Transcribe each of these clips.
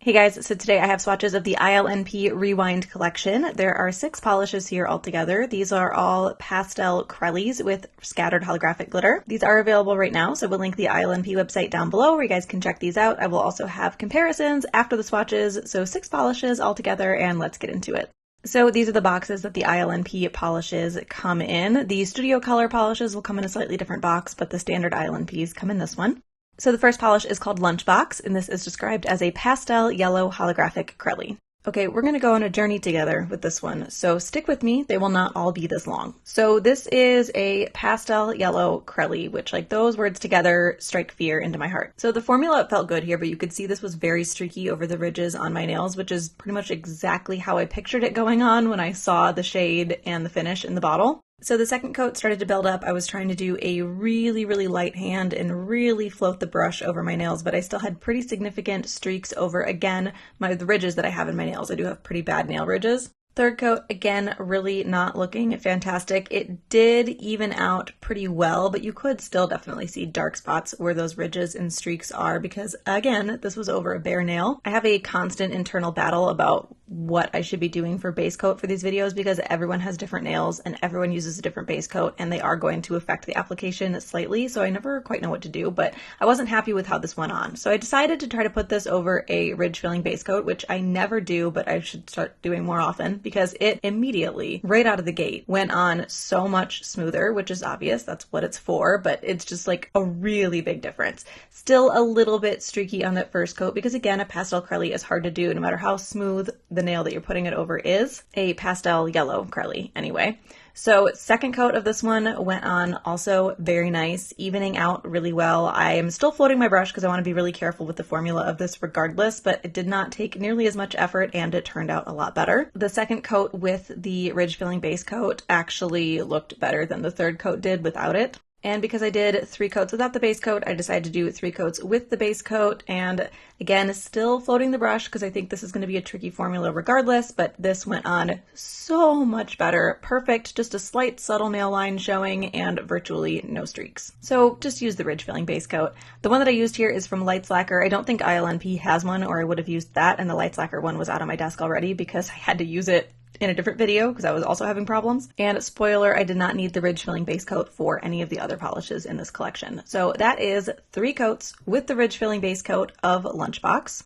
Hey guys, so today I have swatches of the ILNP Rewind collection. There are 6 polishes here altogether. These are all pastel Crellies with scattered holographic glitter. These are available right now, so we'll link the ILNP website down below where you guys can check these out. I will also have comparisons after the swatches, so 6 polishes altogether, and let's get into it. So these are the boxes that the ILNP polishes come in. The Studio Color polishes will come in a slightly different box, but the standard ILNPs come in this one. So the first polish is called Lunchbox, and this is described as a pastel yellow holographic Crelli. Okay, we're going to go on a journey together with this one, so stick with me. They will not all be this long. So this is a pastel yellow Crelli, which, like, those words together strike fear into my heart. So the formula felt good here, but you could see this was very streaky over the ridges on my nails, which is pretty much exactly how I pictured it going on when I saw the shade and the finish in the bottle. So the second coat started to build up. I was trying to do a really light hand and really float the brush over my nails, but I still had pretty significant streaks over, again, the ridges that I have in my nails. I do have pretty bad nail ridges. Third coat, again, really not looking fantastic. It did even out pretty well, but you could still definitely see dark spots where those ridges and streaks are because, again, this was over a bare nail. I have a constant internal battle about what I should be doing for base coat for these videos because everyone has different nails and everyone uses a different base coat and they are going to affect the application slightly, so I never quite know what to do, but I wasn't happy with how this went on. So I decided to try to put this over a ridge filling base coat, which I never do, but I should start doing more often because it immediately, right out of the gate, went on so much smoother, which is obvious, that's what it's for, but it's just like a really big difference. Still a little bit streaky on that first coat because, again, a pastel Crelli is hard to do no matter how smooth the nail that you're putting it over is. A pastel yellow Crelli anyway. So second coat of this one went on also very nice, evening out really well. I am still floating my brush because I want to be really careful with the formula of this regardless, but it did not take nearly as much effort and it turned out a lot better. The second coat with the ridge filling base coat actually looked better than the third coat did without it. And because I did 3 coats without the base coat, I decided to do 3 coats with the base coat. And again, still floating the brush because I think this is going to be a tricky formula regardless, but this went on so much better. Perfect, just a slight subtle nail line showing and virtually no streaks. So just use the ridge filling base coat. The one that I used here is from Lights Lacquer. I don't think ILNP has one or I would have used that, and the Lights Lacquer one was out on my desk already because I had to use it in a different video because I was also having problems. And spoiler, I did not need the ridge filling base coat for any of the other polishes in this collection. So that is 3 coats with the ridge filling base coat of Lunchbox.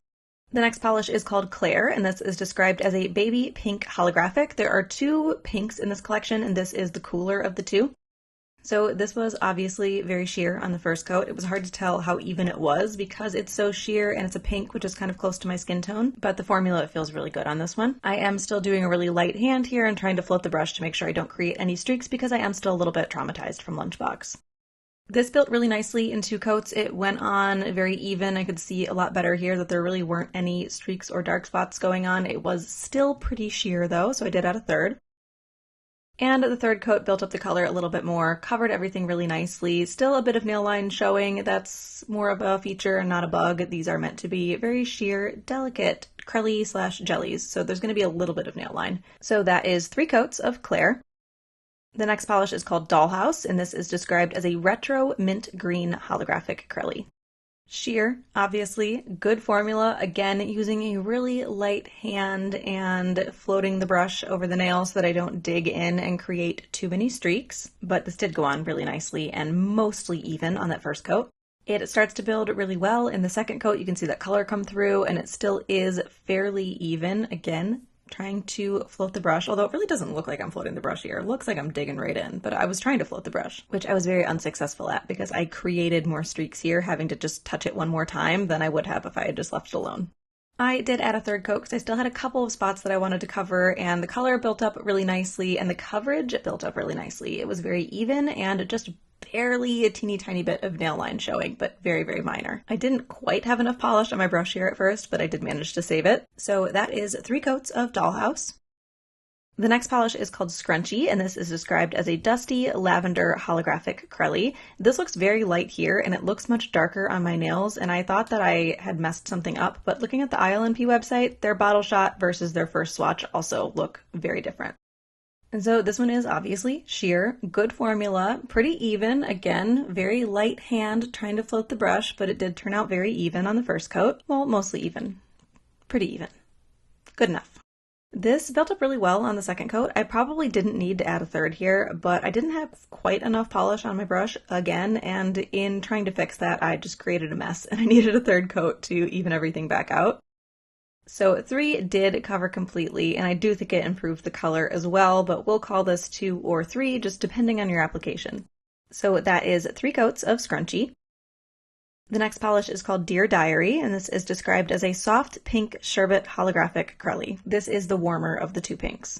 The next polish is called Claire, and this is described as a baby pink holographic. There are 2 pinks in this collection, and this is the cooler of the 2. So this was obviously very sheer on the first coat. It was hard to tell how even it was because it's so sheer and it's a pink, which is kind of close to my skin tone, but the formula feels really good on this one. I am still doing a really light hand here and trying to float the brush to make sure I don't create any streaks because I am still a little bit traumatized from Lunchbox. This built really nicely in 2 coats. It went on very even. I could see a lot better here that there really weren't any streaks or dark spots going on. It was still pretty sheer though, so I did add a third. And the third coat built up the color a little bit more, covered everything really nicely. Still a bit of nail line showing. That's more of a feature and not a bug. These are meant to be very sheer, delicate Crelli / jellies, so there's going to be a little bit of nail line. So that is 3 coats of Claire. The next polish is called Dollhouse, and this is described as a retro mint green holographic Crelli. Sheer, obviously, good formula, again, using a really light hand and floating the brush over the nail so that I don't dig in and create too many streaks, but this did go on really nicely and mostly even on that first coat. It starts to build really well in the second coat. You can see that color come through and it still is fairly even, again, trying to float the brush, although it really doesn't look like I'm floating the brush here. It looks like I'm digging right in, but I was trying to float the brush, which I was very unsuccessful at because I created more streaks here, having to just touch it one more time than I would have if I had just left it alone. I did add a third coat because I still had a couple of spots that I wanted to cover, and the color built up really nicely and the coverage built up really nicely. It was very even and just barely a teeny tiny bit of nail line showing, but very minor. I didn't quite have enough polish on my brush here at first, but I did manage to save it. So that is 3 coats of Dollhouse. The next polish is called Scrunchie, and this is described as a dusty lavender holographic Crelli. This looks very light here, and it looks much darker on my nails, and I thought that I had messed something up, but looking at the ILNP website, their bottle shot versus their first swatch also look very different. And so this one is obviously sheer, good formula, pretty even, again, very light hand trying to float the brush, but it did turn out very even on the first coat. Well, mostly even. pretty even. Good enough. This built up really well on the second coat. I probably didn't need to add a third here, but I didn't have quite enough polish on my brush again, and in trying to fix that, I just created a mess and I needed a third coat to even everything back out. So 3 did cover completely, and I do think it improved the color as well, but we'll call this 2 or 3, just depending on your application. So that is 3 coats of Scrunchie. The next polish is called Dear Diary, and this is described as a soft pink sherbet holographic crelly. This is the warmer of the 2 pinks.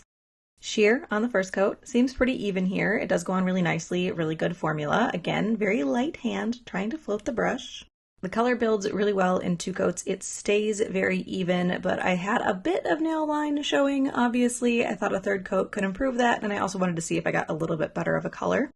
Sheer on the first coat. Seems pretty even here. It does go on really nicely, really good formula. Again, very light hand, trying to float the brush. The color builds really well in 2 coats. It stays very even, but I had a bit of nail line showing, obviously. I thought a third coat could improve that, and I also wanted to see if I got a little bit better of a color.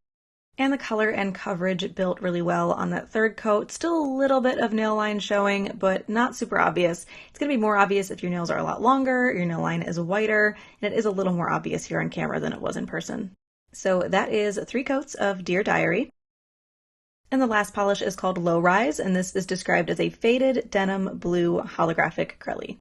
And the color and coverage built really well on that third coat. Still a little bit of nail line showing, but not super obvious. It's going to be more obvious if your nails are a lot longer, your nail line is whiter, and it is a little more obvious here on camera than it was in person. So that is 3 coats of Dear Diary. And the last polish is called Lowrise, and this is described as a faded denim blue holographic crelly.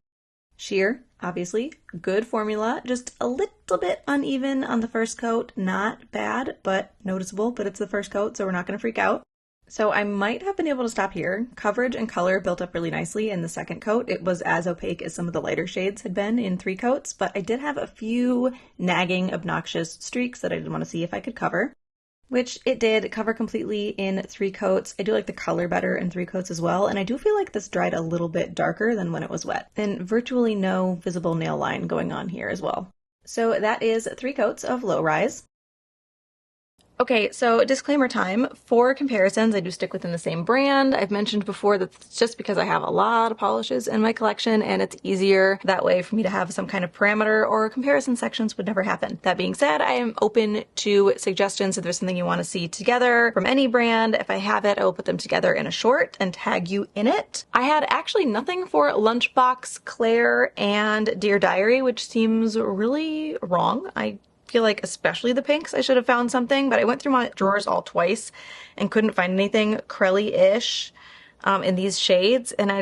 Sheer, obviously, good formula, just a little bit uneven on the first coat. Not bad, but noticeable, but it's the first coat, so we're not going to freak out. So I might have been able to stop here. Coverage and color built up really nicely in the second coat. It was as opaque as some of the lighter shades had been in 3 coats, but I did have a few nagging, obnoxious streaks that I did want to see if I could cover, which it did cover completely in 3 coats. I do like the color better in 3 coats as well, and I do feel like this dried a little bit darker than when it was wet, and virtually no visible nail line going on here as well. So that is 3 coats of Lowrise. Okay, so disclaimer time. For comparisons, I do stick within the same brand. I've mentioned before that it's just because I have a lot of polishes in my collection and it's easier that way for me to have some kind of parameter, or comparison sections would never happen. That being said, I am open to suggestions if there's something you want to see together from any brand. If I have it, I will put them together in a short and tag you in it. I had actually nothing for Lunchbox, Claire, and Dear Diary, which seems really wrong. I feel like especially the pinks I should have found something, but I went through my drawers all twice and couldn't find anything crelly-ish in these shades, and I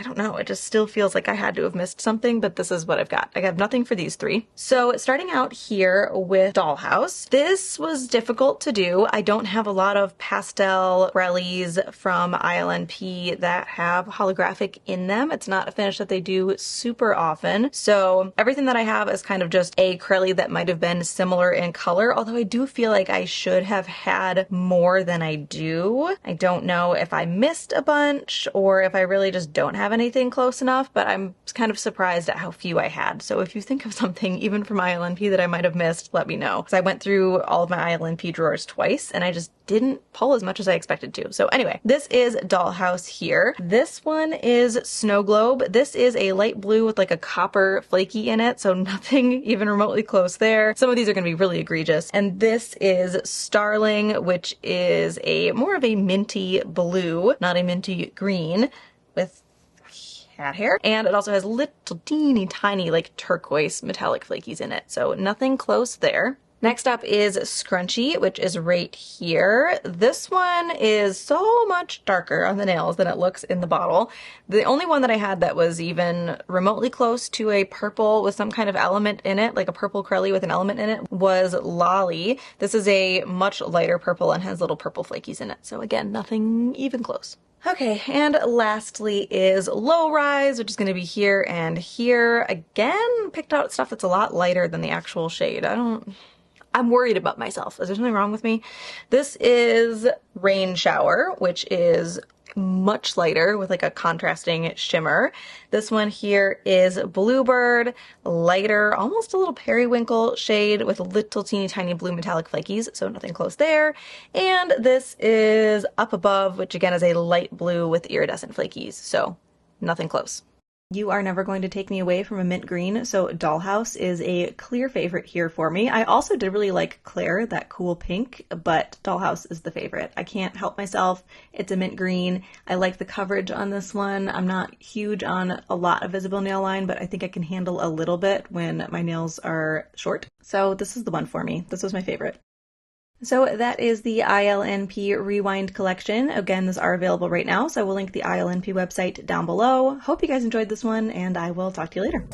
don't know, it just still feels like I had to have missed something, but this is what I've got. I have nothing for these 3. So starting out here with Dollhouse, this was difficult to do. I don't have a lot of pastel crellies from ILNP that have holographic in them. It's not a finish that they do super often. So everything that I have is kind of just a crelly that might have been similar in color, although I do feel like I should have had more than I do. I don't know if I missed a bunch or if I really just don't have anything close enough, but I'm kind of surprised at how few I had. So if you think of something, even from ILNP, that I might have missed, let me know. Because I went through all of my ILNP drawers twice and I just didn't pull as much as I expected to. So anyway, this is Dollhouse here. This one is Snow Globe. This is a light blue with like a copper flaky in it, so nothing even remotely close there. Some of these are going to be really egregious. And this is Starling, which is a more of a minty blue, not a minty green, with cat hair, and it also has little teeny tiny like turquoise metallic flakies in it, so nothing close there. Next up is Scrunchie, which is right here. This one is so much darker on the nails than it looks in the bottle. The only one that I had that was even remotely close to a purple with some kind of element in it, like a purple crelly with an element in it, was Lolly. This is a much lighter purple and has little purple flakies in it, so again, nothing even close. Okay, and lastly is Lowrise, which is going to be here and here. Again, picked out stuff that's a lot lighter than the actual shade. I'm worried about myself. Is there something wrong with me? This is Rain Shower, which is much lighter with like a contrasting shimmer. This one here is Bluebird, lighter, almost a little periwinkle shade with little teeny tiny blue metallic flakies, so nothing close there. And this is Up Above, which again is a light blue with iridescent flakies, so nothing close. You are never going to take me away from a mint green, so Dollhouse is a clear favorite here for me. I also did really like Claire, that cool pink, but Dollhouse is the favorite. I can't help myself. It's a mint green. I like the coverage on this one. I'm not huge on a lot of visible nail line, but I think I can handle a little bit when my nails are short. So this is the one for me. This was my favorite. So that is the ILNP Rewind collection. Again, those are available right now, so I will link the ILNP website down below. Hope you guys enjoyed this one, and I will talk to you later.